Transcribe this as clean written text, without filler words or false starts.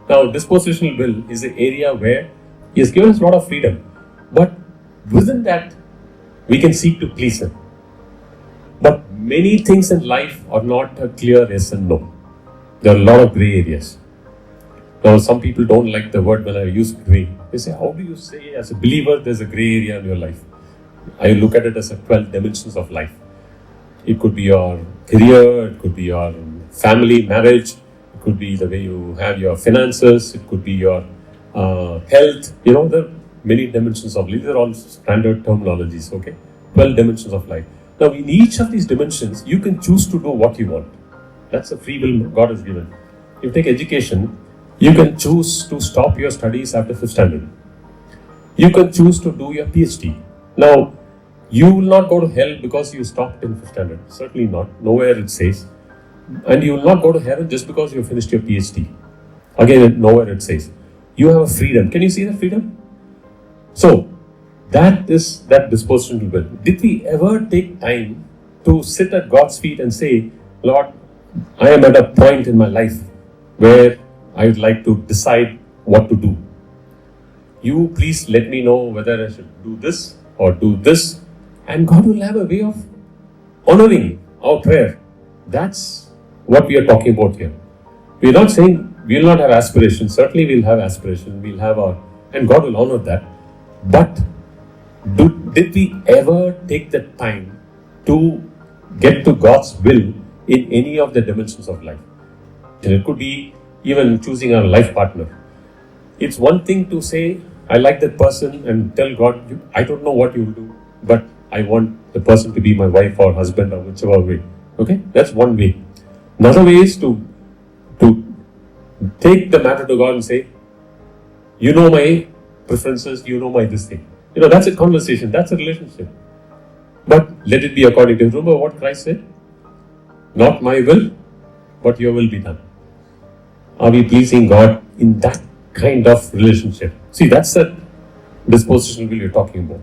Now, dispositional will is an area where He has given us a lot of freedom, but within that, we can seek to please Him. But many things in life are not a clear yes and no. There are a lot of gray areas. Now, some people don't like the word when I use gray. They say, how do you say as a believer there's a gray area in your life? I look at it as a 12 dimensions of life. It could be your career, it could be your family, marriage, it could be the way you have your finances, it could be your health. There are many dimensions of life. These are all standard terminologies, okay? 12 dimensions of life. Now, in each of these dimensions, you can choose to do what you want. That's a free will God has given. If you take education, you can choose to stop your studies after 5th standard. You can choose to do your PhD. Now, you will not go to hell because you stopped in 5th standard. Certainly not. Nowhere it says. And you will not go to heaven just because you finished your PhD. Again, nowhere it says. You have a freedom. Can you see that freedom? So, that is that dispositional will. Did we ever take time to sit at God's feet and say, Lord, I am at a point in my life where I would like to decide what to do. You please let me know whether I should do this or do this. And God will have a way of honoring our prayer. That's what we are talking about here. We are not saying we will not have aspirations. Certainly we will have aspiration. We'll have and God will honor that. But did we ever take the time to get to God's will in any of the dimensions of life? And it could be even choosing a life partner. It's one thing to say, I like that person and tell God, I don't know what you will do, but I want the person to be my wife or husband or whichever way. Okay? That's one way. Another way is to take the matter to God and say, you know my preferences, you know my this thing. That's a conversation, that's a relationship. But let it be according to, remember what Christ said? Not my will, but your will be done. Are we pleasing God in that kind of relationship? See, that's the dispositional will you're talking about.